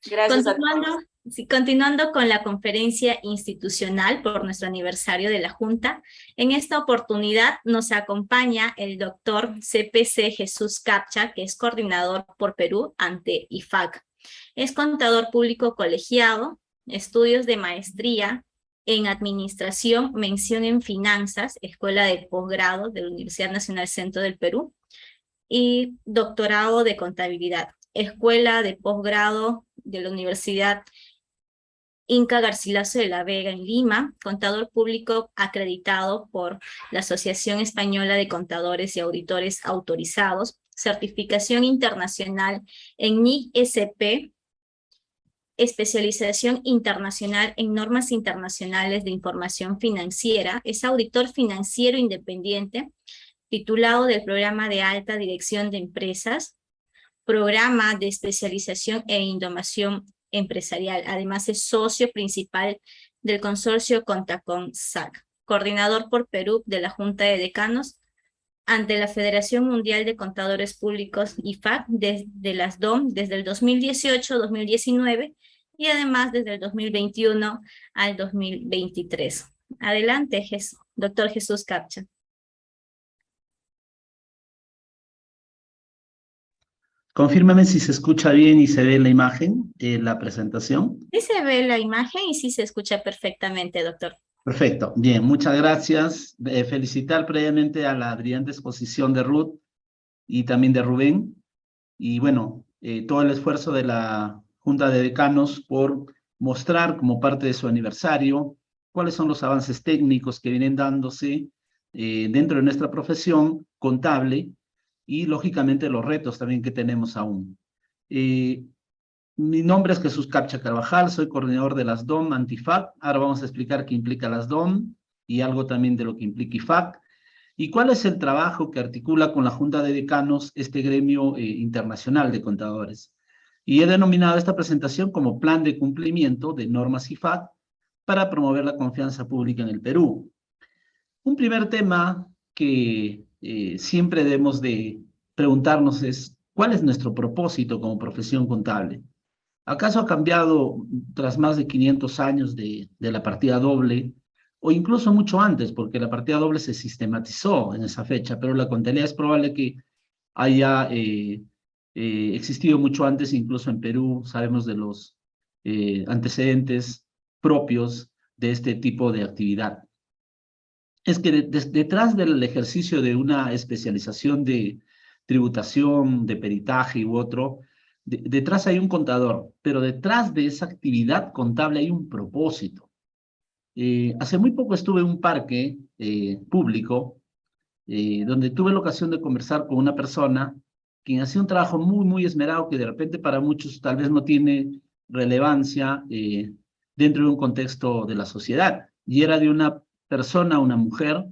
Gracias a Continuando, sí, continuando con la conferencia institucional por nuestro aniversario de la Junta, en esta oportunidad nos acompaña el doctor CPC Jesús Capcha, que es coordinador por Perú ante IFAC. Es contador público colegiado, estudios de maestría en administración, mención en finanzas, escuela de posgrado de la Universidad Nacional Centro del Perú, y doctorado de contabilidad, escuela de posgrado de la Universidad Inca Garcilaso de la Vega en Lima, contador público acreditado por la Asociación Española de Contadores y Auditores Autorizados, certificación internacional en NIC-SP, especialización internacional en normas internacionales de información financiera, es auditor financiero independiente, titulado del programa de alta dirección de empresas, programa de especialización e innovación empresarial. Además, es socio principal del consorcio Contacon SAC, coordinador por Perú de la Junta de Decanos ante la Federación Mundial de Contadores Públicos IFAC desde las DOM desde el 2018-2019 y además desde el 2021 al 2023. Adelante, doctor Jesús Capcha. Confírmame si se escucha bien y se ve la imagen, la presentación. Sí se ve la imagen y sí se escucha perfectamente, doctor. Perfecto, bien, muchas gracias. Felicitar previamente a la brillante exposición de Ruth y también de Rubén. Y bueno, todo el esfuerzo de la Junta de Decanos por mostrar como parte de su aniversario cuáles son los avances técnicos que vienen dándose dentro de nuestra profesión contable y lógicamente los retos también que tenemos aún. Mi nombre es Jesús Capcha Carvajal, soy coordinador de las DOM Antifac. Ahora vamos a explicar qué implica las DOM y algo también de lo que implica IFAC. ¿Y cuál es el trabajo que articula con la Junta de Decanos este gremio internacional de contadores? Y he denominado esta presentación como Plan de Cumplimiento de Normas IFAC para promover la confianza pública en el Perú. Un primer tema que siempre debemos de preguntarnos es, ¿cuál es nuestro propósito como profesión contable? ¿Acaso ha cambiado tras más de 500 años de la partida doble, o incluso mucho antes, porque la partida doble se sistematizó en esa fecha, pero la contabilidad es probable que haya existido mucho antes, incluso en Perú sabemos de los antecedentes propios de este tipo de actividad? Es que detrás del ejercicio de una especialización de tributación, de peritaje u otro, detrás hay un contador, pero detrás de esa actividad contable hay un propósito. Hace muy poco estuve en un parque público donde tuve la ocasión de conversar con una persona quien hacía un trabajo muy esmerado que de repente para muchos tal vez no tiene relevancia dentro de un contexto de la sociedad. Y era de una persona, una mujer,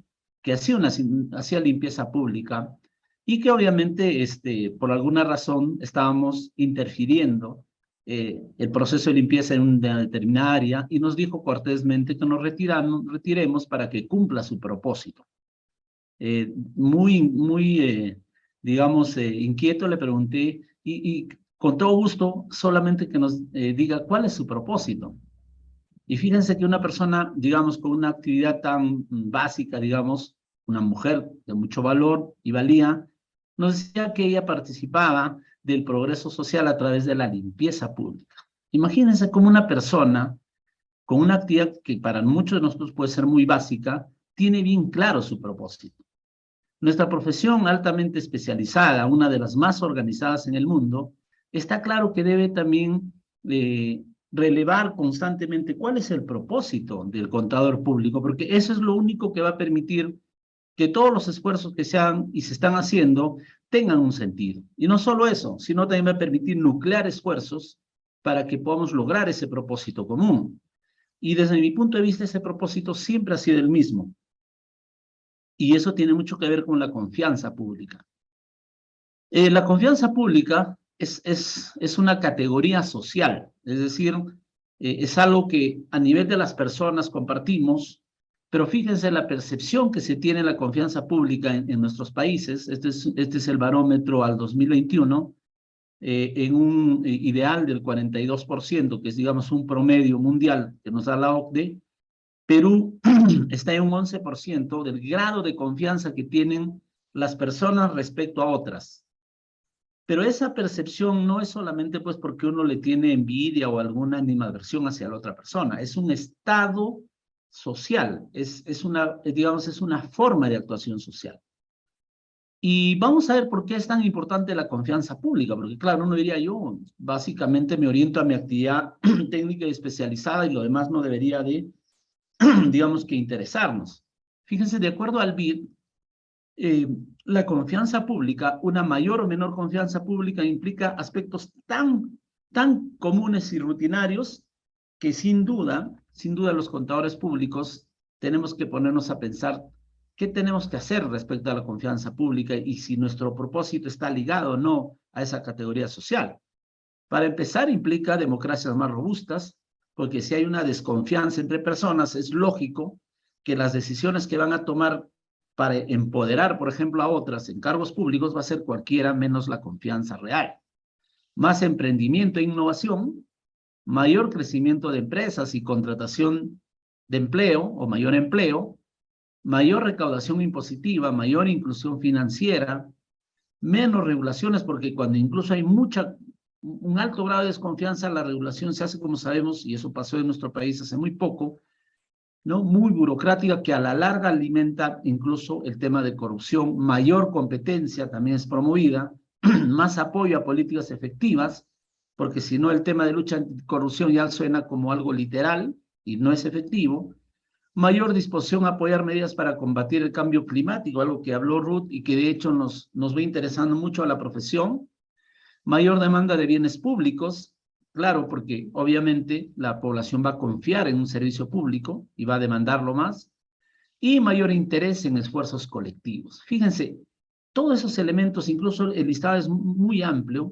que hacía limpieza pública y que obviamente por alguna razón estábamos interfiriendo el proceso de limpieza en una determinada área y nos dijo cortésmente que nos retiremos para que cumpla su propósito. Digamos, inquieto le pregunté y con todo gusto solamente que nos diga cuál es su propósito. Y fíjense que una persona, digamos, con una actividad tan básica, digamos, una mujer de mucho valor y valía, nos decía que ella participaba del progreso social a través de la limpieza pública. Imagínense cómo una persona con una actividad que para muchos de nosotros puede ser muy básica, tiene bien claro su propósito. Nuestra profesión altamente especializada, una de las más organizadas en el mundo, está claro que debe también relevar constantemente cuál es el propósito del contador público, porque eso es lo único que va a permitir que todos los esfuerzos que se han y se están haciendo tengan un sentido. Y no solo eso, sino también va a permitir nuclear esfuerzos para que podamos lograr ese propósito común. Y desde mi punto de vista, ese propósito siempre ha sido el mismo. Y eso tiene mucho que ver con la confianza pública. La confianza pública es una categoría social, es decir, es algo que a nivel de las personas compartimos, pero fíjense la percepción que se tiene de la confianza pública en nuestros países. Este es el barómetro al 2021, en un ideal del 42%, que es, digamos, un promedio mundial que nos da la OCDE, Perú está en un 11% del grado de confianza que tienen las personas respecto a otras. Pero esa percepción no es solamente pues porque uno le tiene envidia o alguna animadversión hacia la otra persona, es un estado social, es una, digamos, es una forma de actuación social. Y vamos a ver por qué es tan importante la confianza pública, porque claro, uno diría yo, básicamente me oriento a mi actividad técnica y especializada y lo demás no debería de, digamos que interesarnos. Fíjense, de acuerdo al BID, la confianza pública, una mayor o menor confianza pública implica aspectos tan comunes y rutinarios que sin duda los contadores públicos tenemos que ponernos a pensar qué tenemos que hacer respecto a la confianza pública y si nuestro propósito está ligado o no a esa categoría social. Para empezar, implica democracias más robustas, porque si hay una desconfianza entre personas, es lógico que las decisiones que van a tomar para empoderar, por ejemplo, a otras en cargos públicos va a ser cualquiera menos la confianza real. Más emprendimiento e innovación, mayor crecimiento de empresas y contratación de empleo o mayor empleo, mayor recaudación impositiva, mayor inclusión financiera, menos regulaciones, porque cuando incluso hay un alto grado de desconfianza, la regulación se hace, como sabemos, y eso pasó en nuestro país hace muy poco, ¿no? Muy burocrática, que a la larga alimenta incluso el tema de corrupción, mayor competencia también es promovida, más apoyo a políticas efectivas, porque si no el tema de lucha anticorrupción ya suena como algo literal y no es efectivo, mayor disposición a apoyar medidas para combatir el cambio climático, algo que habló Ruth y que de hecho nos va interesando mucho a la profesión, mayor demanda de bienes públicos, claro, porque obviamente la población va a confiar en un servicio público y va a demandarlo más, y mayor interés en esfuerzos colectivos. Fíjense, todos esos elementos, incluso el listado es muy amplio,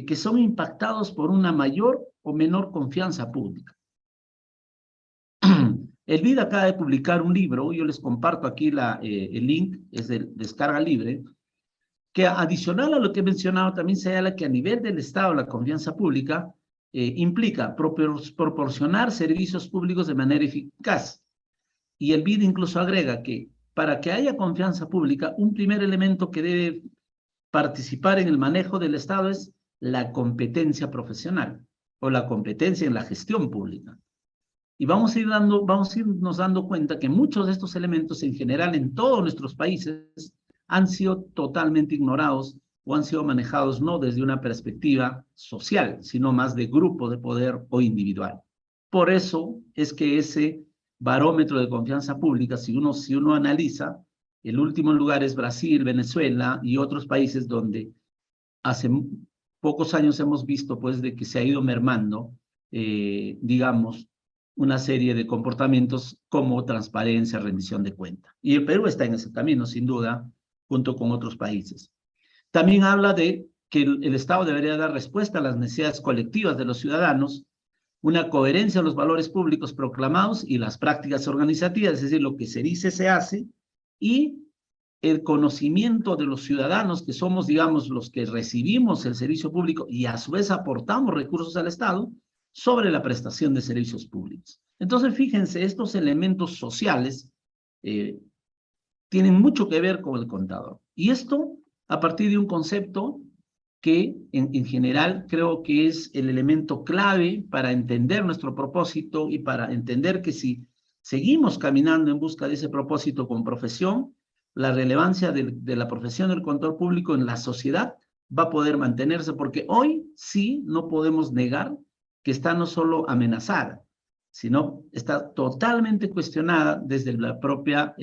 que son impactados por una mayor o menor confianza pública. El BID acaba de publicar un libro, yo les comparto aquí el link, es de descarga libre, que adicional a lo que he mencionado también señala que a nivel del Estado la confianza pública implica proporcionar servicios públicos de manera eficaz. Y el BID incluso agrega que para que haya confianza pública, un primer elemento que debe participar en el manejo del Estado es la competencia profesional o la competencia en la gestión pública. Y vamos a irnos dando cuenta que muchos de estos elementos en general en todos nuestros países han sido totalmente ignorados o han sido manejados no desde una perspectiva social, sino más de grupo de poder o individual. Por eso es que ese barómetro de confianza pública, si uno analiza, el último lugar es Brasil, Venezuela y otros países donde hace pocos años hemos visto pues de que se ha ido mermando, digamos, una serie de comportamientos como transparencia, rendición de cuenta. Y el Perú está en ese camino, sin duda, junto con otros países. También habla de que el Estado debería dar respuesta a las necesidades colectivas de los ciudadanos, una coherencia de los valores públicos proclamados y las prácticas organizativas, es decir, lo que se dice se hace, y el conocimiento de los ciudadanos, que somos, digamos, los que recibimos el servicio público y a su vez aportamos recursos al Estado, sobre la prestación de servicios públicos. Entonces, fíjense, estos elementos sociales tienen mucho que ver con el contador. Y esto a partir de un concepto que en general creo que es el elemento clave para entender nuestro propósito y para entender que si seguimos caminando en busca de ese propósito con profesión, la relevancia de la profesión del contador público en la sociedad va a poder mantenerse, porque hoy sí no podemos negar que está no solo amenazada, sino está totalmente cuestionada desde la propia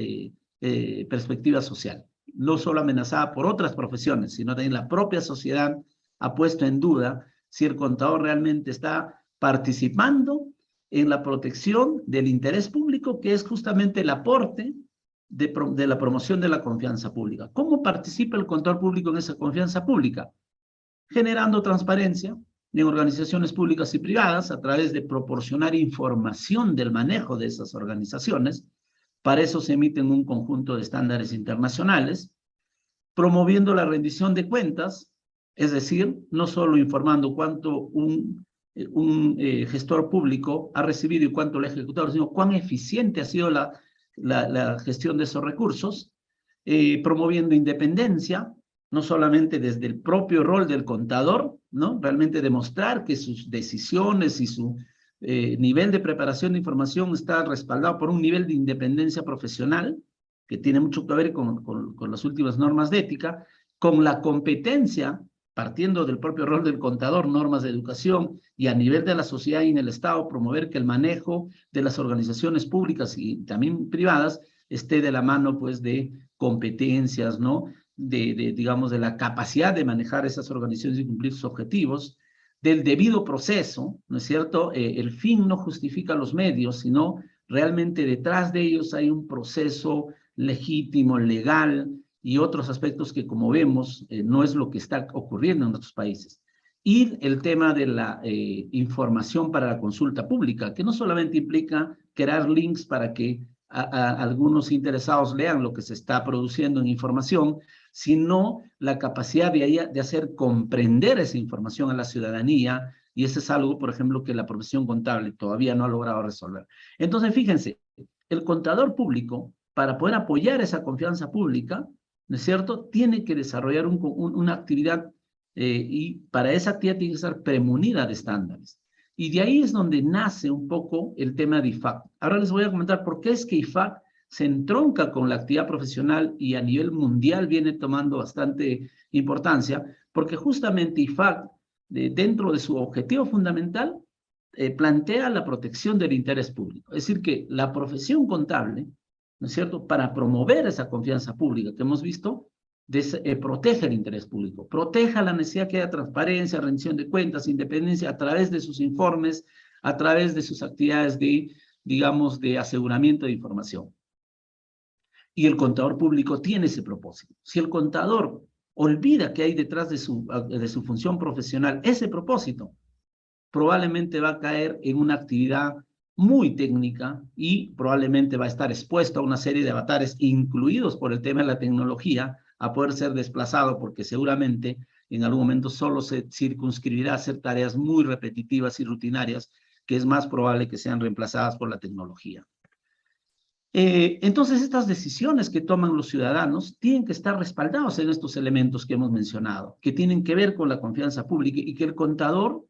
perspectiva social. No solo amenazada por otras profesiones, sino también la propia sociedad ha puesto en duda si el contador realmente está participando en la protección del interés público, que es justamente el aporte de la promoción de la confianza pública. ¿Cómo participa el contador público en esa confianza pública? Generando transparencia en organizaciones públicas y privadas a través de proporcionar información del manejo de esas organizaciones. Para eso se emiten un conjunto de estándares internacionales, promoviendo la rendición de cuentas Es decir, no solo informando cuánto un gestor público ha recibido y cuánto le ha ejecutado, sino cuán eficiente ha sido la gestión de esos recursos, promoviendo independencia, no solamente desde el propio rol del contador, ¿no? Realmente demostrar que sus decisiones y su nivel de preparación de información está respaldado por un nivel de independencia profesional, que tiene mucho que ver con las últimas normas de ética, con la competencia, partiendo del propio rol del contador, normas de educación, y a nivel de la sociedad y en el Estado, promover que el manejo de las organizaciones públicas y también privadas esté de la mano, pues, de competencias, ¿no? Digamos, de la capacidad de manejar esas organizaciones y cumplir sus objetivos, del debido proceso, ¿no es cierto? El fin no justifica los medios, sino realmente detrás de ellos hay un proceso legítimo, legal, y otros aspectos que, como vemos, no es lo que está ocurriendo en nuestros países. Y el tema de la información para la consulta pública, que no solamente implica crear links para que algunos interesados lean lo que se está produciendo en información, sino la capacidad de hacer comprender esa información a la ciudadanía, y eso es algo, por ejemplo, que la profesión contable todavía no ha logrado resolver. Entonces, fíjense, el contador público, para poder apoyar esa confianza pública, ¿no es cierto?, tiene que desarrollar una actividad y para esa actividad tiene que estar premunida de estándares. Y de ahí es donde nace un poco el tema de IFAC. Ahora les voy a comentar por qué es que IFAC se entronca con la actividad profesional y a nivel mundial viene tomando bastante importancia, porque justamente IFAC, dentro de su objetivo fundamental, plantea la protección del interés público. Es decir, que la profesión contable, ¿no es cierto?, para promover esa confianza pública que hemos visto, protege el interés público, proteja la necesidad que haya transparencia, rendición de cuentas, independencia a través de sus informes, a través de sus actividades digamos, de aseguramiento de información. Y el contador público tiene ese propósito. Si el contador olvida que hay detrás de su función profesional ese propósito, probablemente va a caer en una actividad muy técnica y probablemente va a estar expuesto a una serie de avatares, incluidos por el tema de la tecnología, a poder ser desplazado, porque seguramente en algún momento solo se circunscribirá a hacer tareas muy repetitivas y rutinarias, que es más probable que sean reemplazadas por la tecnología. Entonces, estas decisiones que toman los ciudadanos tienen que estar respaldados en estos elementos que hemos mencionado, que tienen que ver con la confianza pública y que el contador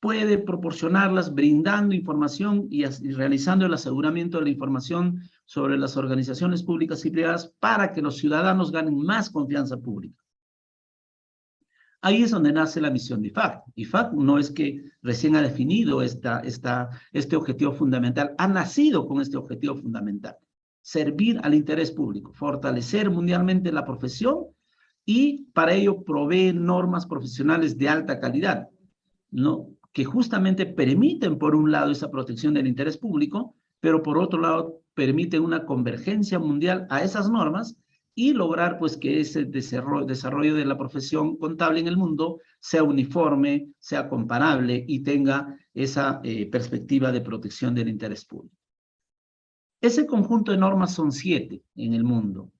puede proporcionarlas brindando información y realizando el aseguramiento de la información sobre las organizaciones públicas y privadas para que los ciudadanos ganen más confianza pública. Ahí es donde nace la misión de IFAC. IFAC no es que recién ha definido este objetivo fundamental, ha nacido con este objetivo fundamental: servir al interés público, fortalecer mundialmente la profesión y para ello provee normas profesionales de alta calidad, ¿no?, que justamente permiten, por un lado, esa protección del interés público, pero por otro lado, permiten una convergencia mundial a esas normas y lograr, pues, que ese desarrollo de la profesión contable en el mundo sea uniforme, sea comparable y tenga esa perspectiva de protección del interés público. Ese conjunto de normas son 7 en el mundo.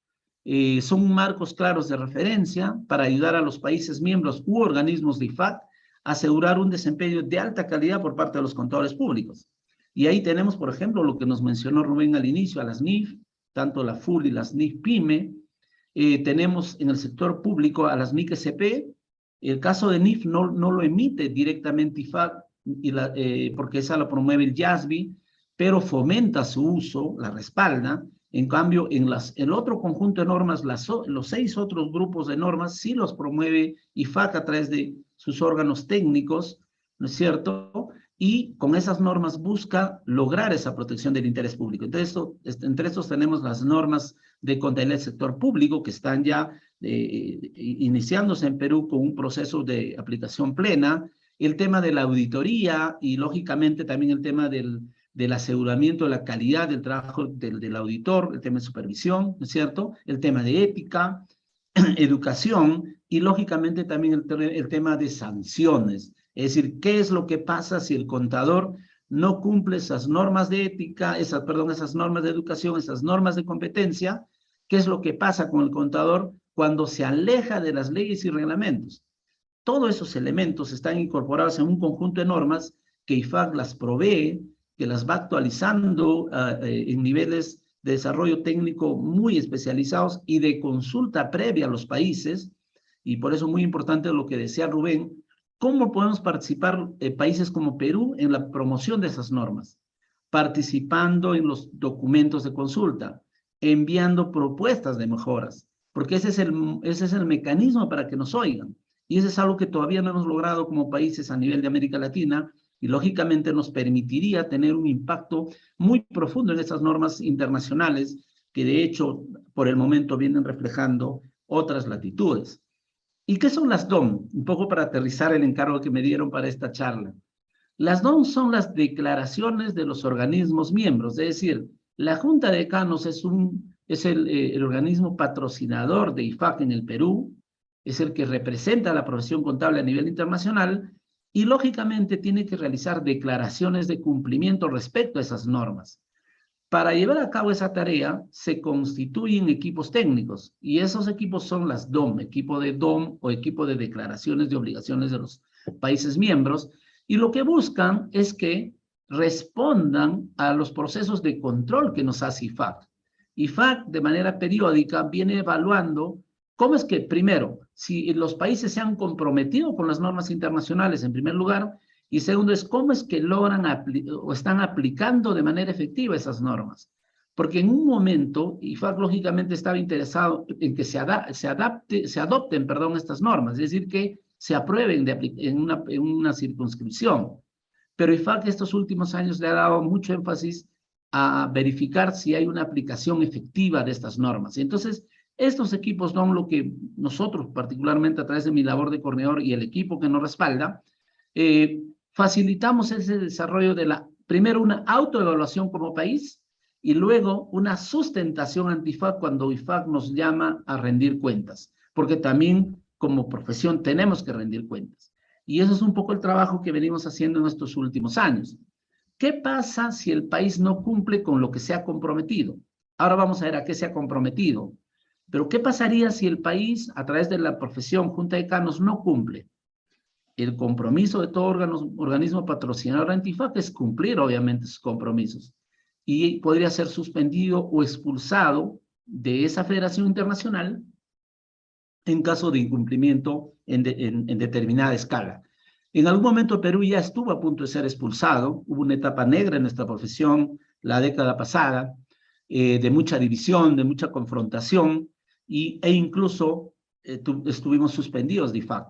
Son marcos claros de referencia para ayudar a los países miembros u organismos de IFAC a asegurar un desempeño de alta calidad por parte de los contadores públicos. Y ahí tenemos, por ejemplo, lo que nos mencionó Rubén al inicio, a las NIF, tanto la FUL y las NIF PYME. Tenemos en el sector público a las NIC SP. El caso de NIF no lo emite directamente IFAC, porque esa la promueve el YASBI, pero fomenta su uso, la respalda. En cambio, en el otro conjunto de normas, los 6 otros grupos de normas, sí los promueve IFAC a través de sus órganos técnicos, ¿no es cierto? Y con esas normas busca lograr esa protección del interés público. Entonces, entre estos tenemos las normas de contabilidad del sector público, que están ya iniciándose en Perú con un proceso de aplicación plena, el tema de la auditoría y, lógicamente, también el tema del aseguramiento de la calidad del trabajo del auditor, el tema de supervisión, ¿no es cierto?, el tema de ética, educación y, lógicamente, también el tema de sanciones. Es decir, ¿qué es lo que pasa si el contador no cumple esas normas de ética, esas normas de educación, esas normas de competencia? ¿Qué es lo que pasa con el contador cuando se aleja de las leyes y reglamentos? Todos esos elementos están incorporados en un conjunto de normas que IFAC las provee, que las va actualizando en niveles de desarrollo técnico muy especializados y de consulta previa a los países. Y por eso es muy importante lo que decía Rubén, ¿cómo podemos participar países como Perú en la promoción de esas normas? Participando en los documentos de consulta, enviando propuestas de mejoras, porque ese es el mecanismo para que nos oigan. Y eso es algo que todavía no hemos logrado como países a nivel de América Latina y lógicamente nos permitiría tener un impacto muy profundo en estas normas internacionales que de hecho por el momento vienen reflejando otras latitudes. ¿Y qué son las DOM? Un poco para aterrizar el encargo que me dieron para esta charla. Las DOM son las declaraciones de los organismos miembros, es decir, la Junta de Decanos es el organismo patrocinador de IFAC en el Perú, es el que representa a la profesión contable a nivel internacional y lógicamente tiene que realizar declaraciones de cumplimiento respecto a esas normas. Para llevar a cabo esa tarea se constituyen equipos técnicos y esos equipos son las DOM, equipo de DOM o equipo de declaraciones de obligaciones de los países miembros, y lo que buscan es que respondan a los procesos de control que nos hace IFAC. IFAC de manera periódica viene evaluando cómo es que, primero, si los países se han comprometido con las normas internacionales en primer lugar, y segundo es cómo es que logran o están aplicando de manera efectiva esas normas. Porque en un momento, IFAC lógicamente estaba interesado en que se adopten estas normas, es decir, que se aprueben en una circunscripción. Pero IFAC estos últimos años le ha dado mucho énfasis a verificar si hay una aplicación efectiva de estas normas. Y entonces, estos equipos son lo que nosotros, particularmente a través de mi labor de coordinador y el equipo que nos respalda, facilitamos ese desarrollo de primero una autoevaluación como país y luego una sustentación ante IFAC cuando IFAC nos llama a rendir cuentas, porque también como profesión tenemos que rendir cuentas. Y eso es un poco el trabajo que venimos haciendo en estos últimos años. ¿Qué pasa si el país no cumple con lo que se ha comprometido? Ahora vamos a ver a qué se ha comprometido. Pero ¿qué pasaría si el país, a través de la profesión Junta de Decanos, no cumple? El compromiso de todo organismo patrocinador ante IFAC es cumplir, obviamente, sus compromisos. Y podría ser suspendido o expulsado de esa federación internacional en caso de incumplimiento en determinada escala. En algún momento Perú ya estuvo a punto de ser expulsado, hubo una etapa negra en nuestra profesión la década pasada, de mucha división, de mucha confrontación, e incluso estuvimos suspendidos de IFAC.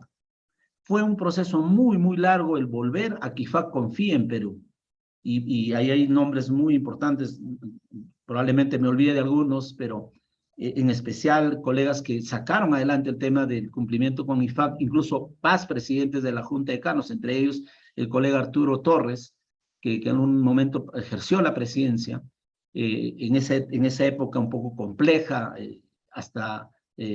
Fue un proceso muy, muy largo el volver a que IFAC confíe en Perú. Y ahí hay nombres muy importantes, probablemente me olvide de algunos, pero en especial colegas que sacaron adelante el tema del cumplimiento con IFAC, incluso presidentes de la Junta de Decanos, entre ellos el colega Arturo Torres, que en un momento ejerció la presidencia, en esa época un poco compleja, hasta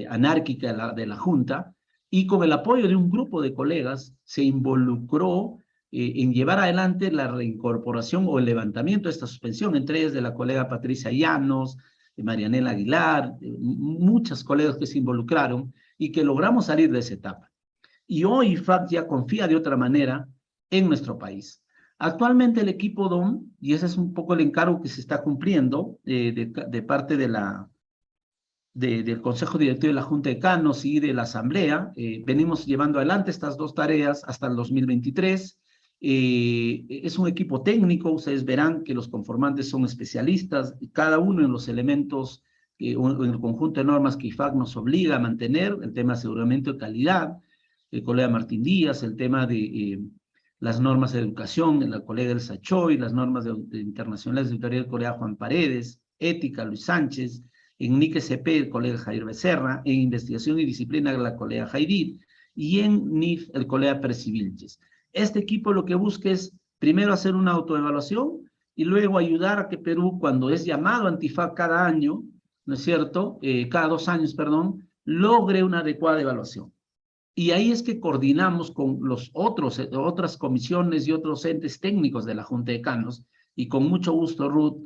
anárquica de la Junta, y con el apoyo de un grupo de colegas se involucró en llevar adelante la reincorporación o el levantamiento de esta suspensión, entre ellas de la colega Patricia Llanos, Marianela Aguilar, muchas colegas que se involucraron y que logramos salir de esa etapa. Y hoy IFAC ya confía de otra manera en nuestro país. Actualmente el equipo DOM, y ese es un poco el encargo que se está cumpliendo de parte del Consejo Directivo de la Junta de Decanos y de la Asamblea, venimos llevando adelante estas dos tareas hasta el 2023. Es un equipo técnico, ustedes verán que los conformantes son especialistas, cada uno en los elementos, en el conjunto de normas que IFAC nos obliga a mantener, el tema de aseguramiento de calidad, el colega Martín Díaz, el tema de las normas de educación, el colega El Sachoy, las normas internacionales de auditoría del colega Juan Paredes, ética, Luis Sánchez, en NIC-SP el colega Jair Becerra, en investigación y disciplina la colega Jairit, y en NIF el colega Percy Vilches. Este equipo lo que busca es primero hacer una autoevaluación y luego ayudar a que Perú, cuando es llamado ante IFAC cada año, ¿no es cierto?, cada 2 años, perdón, logre una adecuada evaluación. Y ahí es que coordinamos con otras comisiones y otros entes técnicos de la Junta de Decanos, y con mucho gusto, Ruth,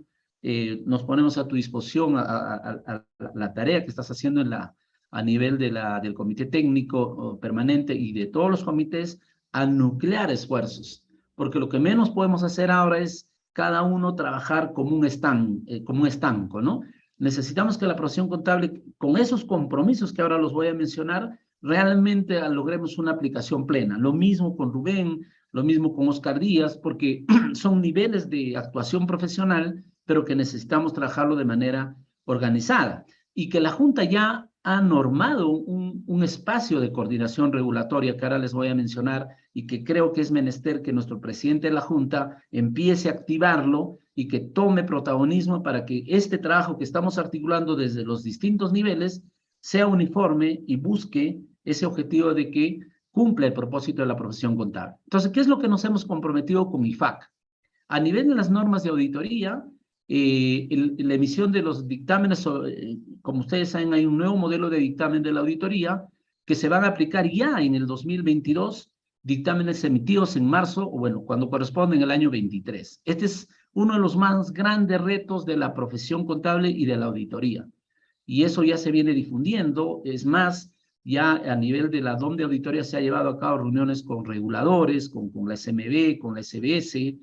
nos ponemos a tu disposición a la tarea que estás haciendo en la a nivel del comité técnico permanente y de todos los comités, a nuclear esfuerzos, porque lo que menos podemos hacer ahora es cada uno trabajar como un estanco, ¿no? Necesitamos que la profesión contable, con esos compromisos que ahora los voy a mencionar, realmente logremos una aplicación plena. Lo mismo con Rubén, lo mismo con Oscar Díaz, porque son niveles de actuación profesional, pero que necesitamos trabajarlo de manera organizada. Y que la Junta ya ha normado un espacio de coordinación regulatoria que ahora les voy a mencionar y que creo que es menester que nuestro presidente de la Junta empiece a activarlo y que tome protagonismo para que este trabajo que estamos articulando desde los distintos niveles sea uniforme y busque ese objetivo de que cumpla el propósito de la profesión contable. Entonces, ¿qué es lo que nos hemos comprometido con IFAC? A nivel de las normas de auditoría, la emisión de los dictámenes, como ustedes saben, hay un nuevo modelo de dictamen de la auditoría que se van a aplicar ya en el 2022, dictámenes emitidos en marzo, o bueno, cuando corresponden al año 23. Este es uno de los más grandes retos de la profesión contable y de la auditoría. Y eso ya se viene difundiendo. Es más, ya a nivel de la DOM de auditoría se ha llevado a cabo reuniones con reguladores, con la SMB, con la SBS,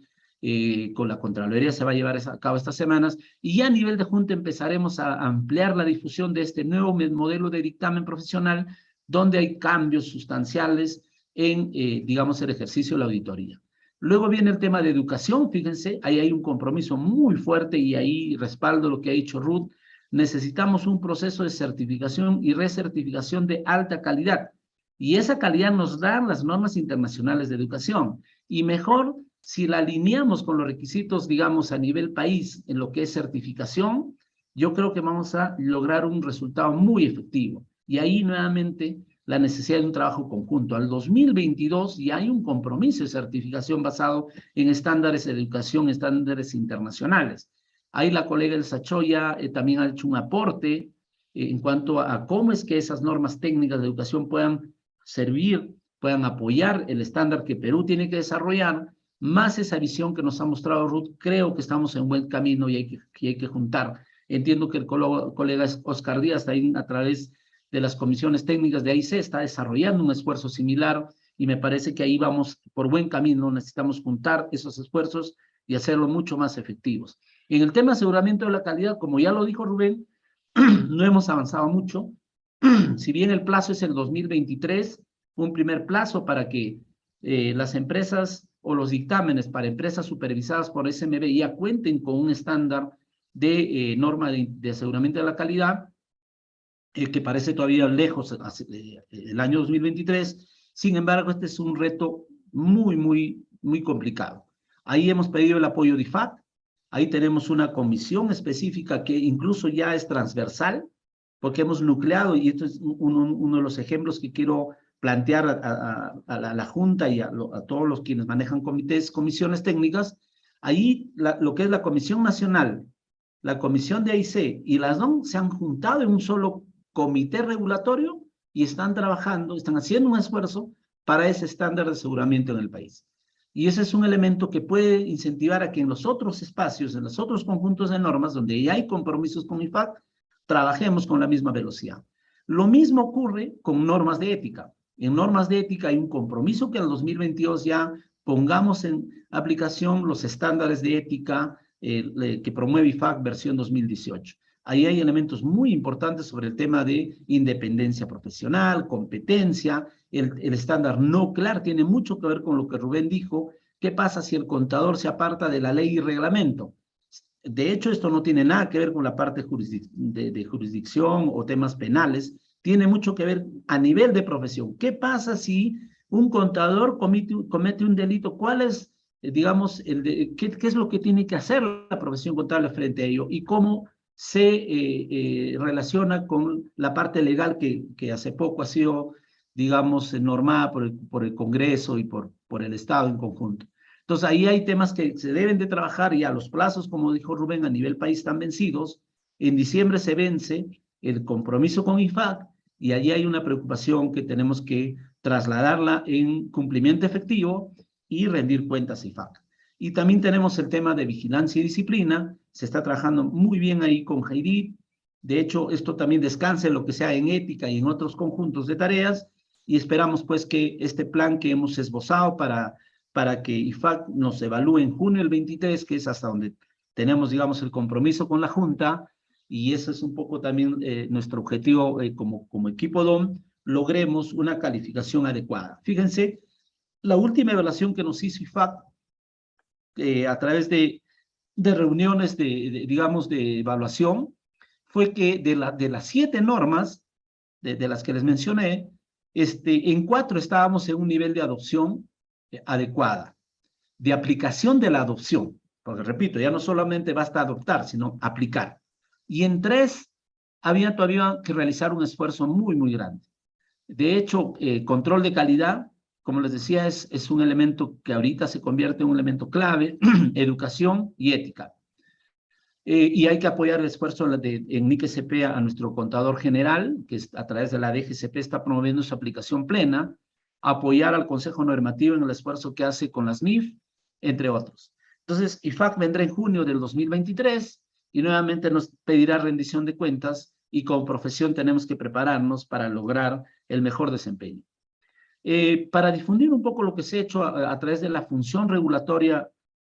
con la Contraloría se va a llevar a cabo estas semanas, y ya a nivel de Junta empezaremos a ampliar la difusión de este nuevo modelo de dictamen profesional, donde hay cambios sustanciales en, digamos, el ejercicio de la auditoría. Luego viene el tema de educación, fíjense, ahí hay un compromiso muy fuerte y ahí respaldo lo que ha dicho Ruth. Necesitamos un proceso de certificación y recertificación de alta calidad, y esa calidad nos dan las normas internacionales de educación, y mejor si la alineamos con los requisitos, digamos, a nivel país en lo que es certificación, yo creo que vamos a lograr un resultado muy efectivo. Y ahí nuevamente la necesidad de un trabajo conjunto. Al 2022 ya hay un compromiso de certificación basado en estándares de educación, estándares internacionales. Ahí la colega El Sachoya también ha hecho un aporte en cuanto a cómo es que esas normas técnicas de educación puedan servir, puedan apoyar el estándar que Perú tiene que desarrollar, más esa visión que nos ha mostrado Ruth. Creo que estamos en buen camino y hay que juntar. Entiendo que el colega Oscar Díaz también a través de las comisiones técnicas de AIC está desarrollando un esfuerzo similar y me parece que ahí vamos por buen camino. Necesitamos juntar esos esfuerzos y hacerlo mucho más efectivos. En el tema de aseguramiento de la calidad, como ya lo dijo Rubén, no hemos avanzado mucho. Si bien el plazo es el 2023, un primer plazo para que las empresas o los dictámenes para empresas supervisadas por SMB ya cuenten con un estándar de norma de aseguramiento de la calidad, que parece todavía lejos el año 2023. Sin embargo, este es un reto muy complicado. Ahí hemos pedido el apoyo de IFAC. Ahí tenemos una comisión específica que incluso ya es transversal, porque hemos nucleado, y esto es uno de los ejemplos que quiero plantear a la Junta y a todos los quienes manejan comités, comisiones técnicas. Ahí lo que es la Comisión Nacional, la Comisión de AIC y las DOM se han juntado en un solo comité regulatorio y están trabajando, están haciendo un esfuerzo para ese estándar de aseguramiento en el país. Y ese es un elemento que puede incentivar a que en los otros espacios, en los otros conjuntos de normas, donde ya hay compromisos con IFAC, trabajemos con la misma velocidad. Lo mismo ocurre con normas de ética. En normas de ética hay un compromiso que en el 2022 ya pongamos en aplicación los estándares de ética que promueve IFAC versión 2018. Ahí hay elementos muy importantes sobre el tema de independencia profesional, competencia, el estándar NOCLAR tiene mucho que ver con lo que Rubén dijo. ¿Qué pasa si el contador se aparta de la ley y reglamento? De hecho, esto no tiene nada que ver con la parte de jurisdicción o temas penales, tiene mucho que ver a nivel de profesión. ¿Qué pasa si un contador comete un delito? ¿Cuál es, digamos, qué es lo que tiene que hacer la profesión contable frente a ello? Y cómo se relaciona con la parte legal que hace poco ha sido, digamos, normada por el Congreso y por el Estado en conjunto. Entonces, ahí hay temas que se deben de trabajar y a los plazos, como dijo Rubén, a nivel país están vencidos. En diciembre se vence el compromiso con IFAC y allí hay una preocupación que tenemos que trasladarla en cumplimiento efectivo y rendir cuentas a IFAC. Y también tenemos el tema de vigilancia y disciplina. Se está trabajando muy bien ahí con Heidi. De hecho, esto también descansa en lo que sea en ética y en otros conjuntos de tareas, y esperamos pues que este plan que hemos esbozado para que IFAC nos evalúe en junio del 23, que es hasta donde tenemos, digamos, el compromiso con la Junta, y ese es un poco también nuestro objetivo como equipo DOM, logremos una calificación adecuada. Fíjense, la última evaluación que nos hizo IFAC a través de reuniones digamos, de evaluación, fue que de las 7 normas, de las que les mencioné, en 4 estábamos en un nivel de adopción adecuada, de aplicación de la adopción, porque repito, ya no solamente basta adoptar, sino aplicar. Y en 3 había todavía que realizar un esfuerzo muy, muy grande. De hecho, control de calidad, como les decía, es un elemento que ahorita se convierte en un elemento clave, educación y ética. Y hay que apoyar el esfuerzo en NIC-SCP a nuestro contador general, que a través de la DGCP está promoviendo su aplicación plena, apoyar al Consejo Normativo en el esfuerzo que hace con las NIF, entre otros. Entonces, IFAC vendrá en junio del 2023 y nuevamente nos pedirá rendición de cuentas, y como profesión tenemos que prepararnos para lograr el mejor desempeño. Para difundir un poco lo que se ha hecho a través de la función regulatoria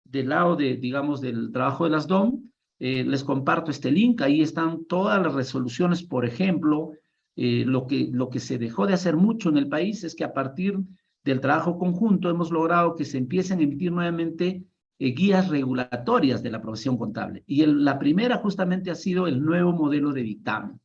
del lado digamos, del trabajo de las DOM, les comparto este link. Ahí están todas las resoluciones. Por ejemplo, lo que se dejó de hacer mucho en el país es que a partir del trabajo conjunto hemos logrado que se empiecen a emitir nuevamente guías regulatorias de la profesión contable. Y la primera justamente ha sido el nuevo modelo de dictamen.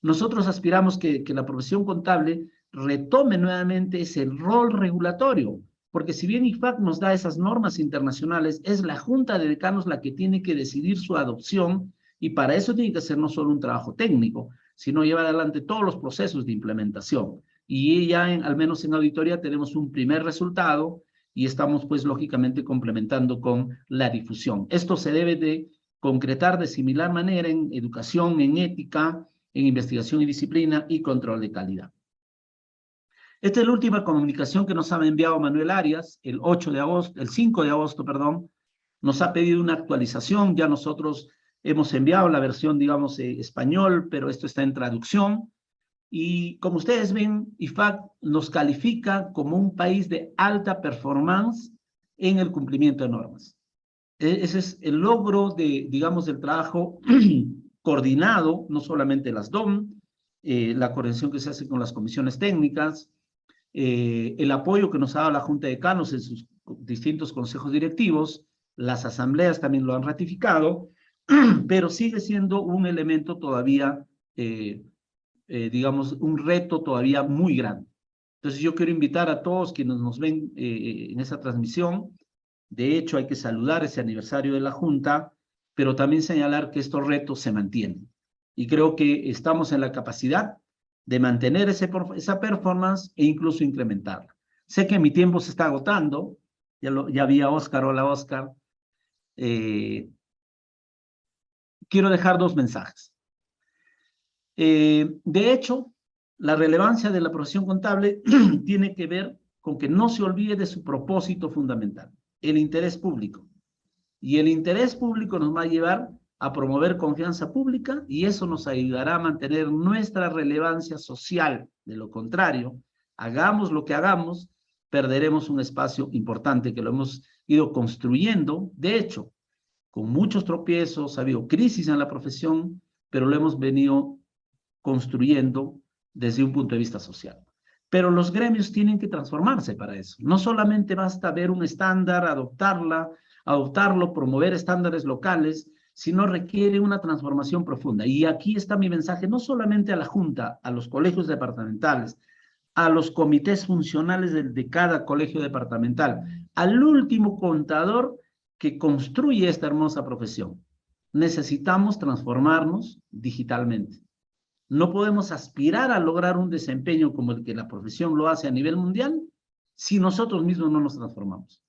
Nosotros aspiramos que la profesión contable retome nuevamente ese rol regulatorio, porque si bien IFAC nos da esas normas internacionales, es la Junta de Decanos la que tiene que decidir su adopción, y para eso tiene que ser no solo un trabajo técnico, sino llevar adelante todos los procesos de implementación. Y ya, al menos en auditoría, tenemos un primer resultado y estamos, pues, lógicamente complementando con la difusión. Esto se debe de concretar de similar manera en educación, en ética, en investigación y disciplina y control de calidad. Esta es la última comunicación que nos ha enviado Manuel Arias, el 5 de agosto, perdón, nos ha pedido una actualización. Ya nosotros hemos enviado la versión, digamos, español, pero esto está en traducción. Y como ustedes ven, IFAC nos califica como un país de alta performance en el cumplimiento de normas. Ese es el logro digamos, del trabajo coordinado, no solamente las DOM, la coordinación que se hace con las comisiones técnicas, el apoyo que nos ha dado la Junta de Decanos en sus distintos consejos directivos, las asambleas también lo han ratificado, pero sigue siendo un elemento todavía, digamos, un reto todavía muy grande. Entonces yo quiero invitar a todos quienes nos ven en esa transmisión. De hecho, hay que saludar ese aniversario de la Junta, pero también señalar que estos retos se mantienen. Y creo que estamos en la capacidad de mantener esa performance e incluso incrementarla. Sé que mi tiempo se está agotando. Ya vi a Oscar. Hola, Oscar. Quiero dejar 2 mensajes. De hecho, la relevancia de la profesión contable tiene que ver con que no se olvide de su propósito fundamental, el interés público. Y el interés público nos va a llevar a promover confianza pública, y eso nos ayudará a mantener nuestra relevancia social. De lo contrario, hagamos lo que hagamos, perderemos un espacio importante que lo hemos ido construyendo. De hecho, con muchos tropiezos, ha habido crisis en la profesión, pero lo hemos venido construyendo desde un punto de vista social. Pero los gremios tienen que transformarse para eso. No solamente basta ver un estándar, adoptarlo, promover estándares locales, sino requiere una transformación profunda. Y aquí está mi mensaje, no solamente a la Junta, a los colegios departamentales, a los comités funcionales de cada colegio departamental, al último contador que construye esta hermosa profesión. Necesitamos transformarnos digitalmente. No podemos aspirar a lograr un desempeño como el que la profesión lo hace a nivel mundial si nosotros mismos no nos transformamos.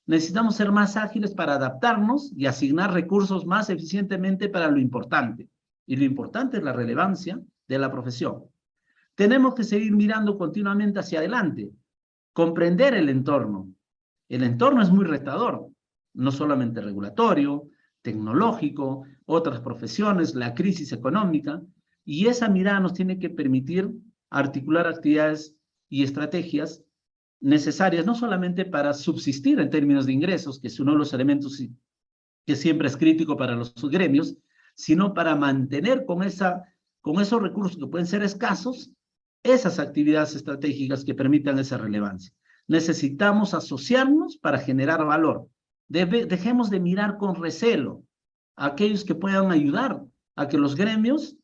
Necesitamos ser más ágiles para adaptarnos y asignar recursos más eficientemente para lo importante. Y lo importante es la relevancia de la profesión. Tenemos que seguir mirando continuamente hacia adelante, comprender el entorno. El entorno es muy retador, no solamente regulatorio, tecnológico, otras profesiones, la crisis económica, y esa mirada nos tiene que permitir articular actividades y estrategias necesarias, no solamente para subsistir en términos de ingresos, que es uno de los elementos que siempre es crítico para los gremios, sino para mantener con esos recursos que pueden ser escasos, esas actividades estratégicas que permitan esa relevancia. Necesitamos asociarnos para generar valor. Dejemos de mirar con recelo a aquellos que puedan ayudar a que los gremios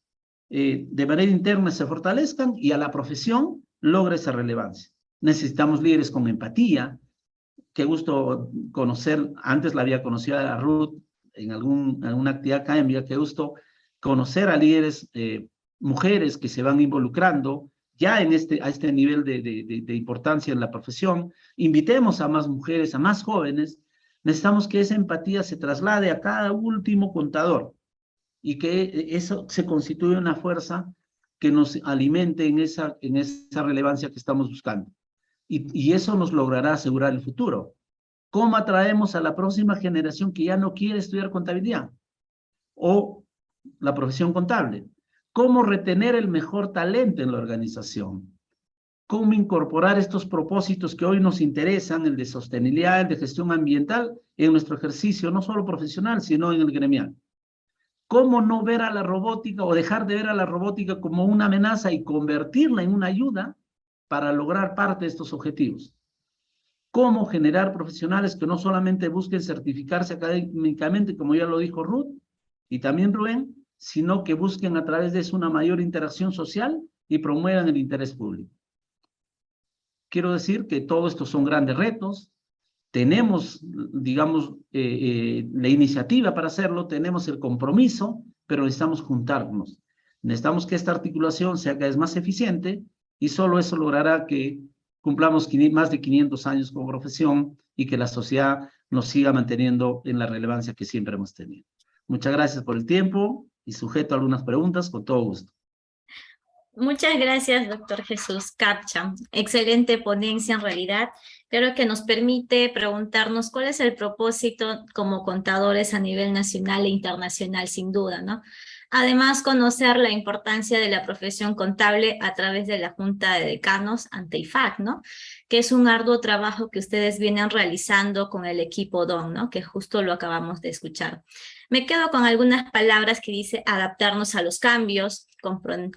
de manera interna se fortalezcan y a la profesión logre esa relevancia. Necesitamos líderes con empatía. Qué gusto conocer, antes la había conocido a Ruth en alguna actividad académica, qué gusto conocer a líderes, mujeres que se van involucrando ya a este nivel de importancia en la profesión. Invitemos a más mujeres, a más jóvenes. Necesitamos que esa empatía se traslade a cada último contador y que eso se constituya una fuerza que nos alimente en esa relevancia que estamos buscando. Y eso nos logrará asegurar el futuro. ¿Cómo atraemos a la próxima generación que ya no quiere estudiar contabilidad o la profesión contable? ¿Cómo retener el mejor talento en la organización? ¿Cómo incorporar estos propósitos que hoy nos interesan, el de sostenibilidad, el de gestión ambiental, en nuestro ejercicio, no solo profesional, sino en el gremial? ¿Cómo no ver a la robótica o dejar de ver a la robótica como una amenaza y convertirla en una ayuda para lograr parte de estos objetivos? ¿Cómo generar profesionales que no solamente busquen certificarse académicamente, como ya lo dijo Ruth y también Rubén, sino que busquen a través de eso una mayor interacción social y promuevan el interés público? Quiero decir que todos estos son grandes retos. Tenemos, digamos, la iniciativa para hacerlo, tenemos el compromiso, pero necesitamos juntarnos. Necesitamos que esta articulación sea cada vez más eficiente y solo eso logrará que cumplamos más de 500 años como profesión y que la sociedad nos siga manteniendo en la relevancia que siempre hemos tenido. Muchas gracias por el tiempo y sujeto a algunas preguntas, con todo gusto. Muchas gracias, doctor Jesús Capcha. Excelente ponencia en realidad. Creo que nos permite preguntarnos cuál es el propósito como contadores a nivel nacional e internacional, sin duda, ¿no? Además, conocer la importancia de la profesión contable a través de la Junta de Decanos ante IFAC, ¿no? Que es un arduo trabajo que ustedes vienen realizando con el equipo DON, ¿no? Que justo lo acabamos de escuchar. Me quedo con algunas palabras que dice adaptarnos a los cambios,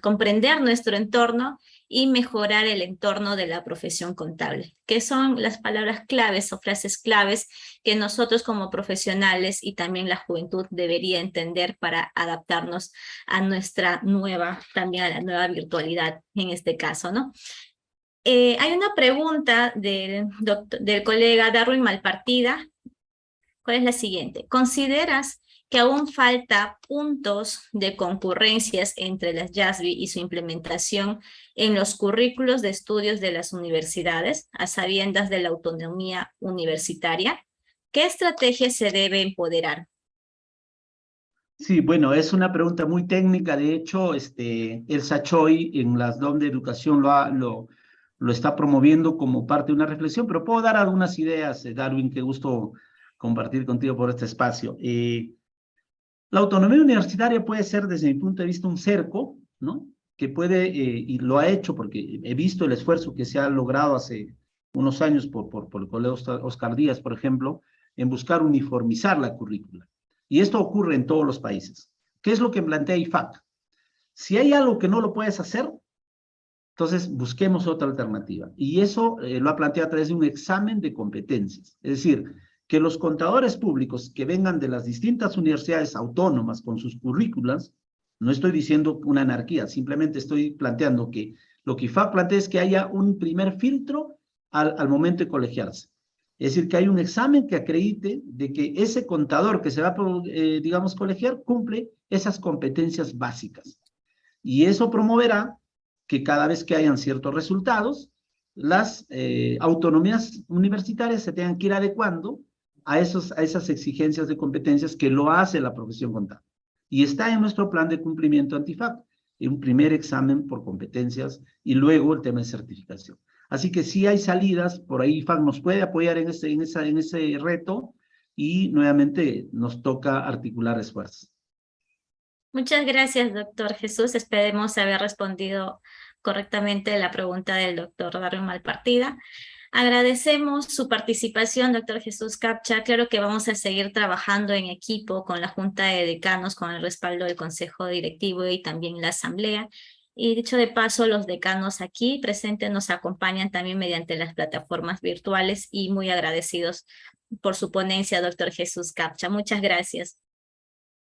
comprender nuestro entorno y mejorar el entorno de la profesión contable, que son las palabras claves o frases claves que nosotros como profesionales y también la juventud debería entender para adaptarnos a también a la nueva virtualidad en este caso, ¿no? Hay una pregunta del colega Darwin Malpartida. ¿Cuál es la siguiente? ¿Consideras que aún falta puntos de concurrencias entre las YASBI y su implementación en los currículos de estudios de las universidades, a sabiendas de la autonomía universitaria? ¿Qué estrategia se debe empoderar? Sí, bueno, es una pregunta muy técnica. De hecho, el SACHOI en las DOM de educación lo está promoviendo como parte de una reflexión, pero puedo dar algunas ideas, Darwin, qué gusto compartir contigo por este espacio. La autonomía universitaria puede ser, desde mi punto de vista, un cerco, ¿no? Que puede, y lo ha hecho porque he visto el esfuerzo que se ha logrado hace unos años por el colega Oscar Díaz, por ejemplo, en buscar uniformizar la currícula. Y esto ocurre en todos los países. ¿Qué es lo que plantea IFAC? Si hay algo que no lo puedes hacer, entonces busquemos otra alternativa. Y eso lo ha planteado a través de un examen de competencias. Es decir, que los contadores públicos que vengan de las distintas universidades autónomas con sus currículas, no estoy diciendo una anarquía, simplemente estoy planteando que lo que IFAC plantea es que haya un primer filtro al momento de colegiarse. Es decir, que hay un examen que acredite de que ese contador que se va a, digamos, colegiar cumple esas competencias básicas. Y eso promoverá que cada vez que hayan ciertos resultados, las autonomías universitarias se tengan que ir adecuando a esas exigencias de competencias que lo hace la profesión contable. Y está en nuestro plan de cumplimiento anti-IFAC, un primer examen por competencias y luego el tema de certificación. Así que sí hay salidas, por ahí IFAC nos puede apoyar en ese reto, y nuevamente nos toca articular esfuerzos. Muchas gracias, doctor Jesús. Esperemos haber respondido correctamente la pregunta del doctor Darwin Malpartida. Agradecemos su participación, doctor Jesús Capcha. Claro que vamos a seguir trabajando en equipo con la Junta de Decanos, con el respaldo del Consejo Directivo y también la Asamblea. Y dicho de paso, los decanos aquí presentes nos acompañan también mediante las plataformas virtuales y muy agradecidos por su ponencia, doctor Jesús Capcha. Muchas gracias.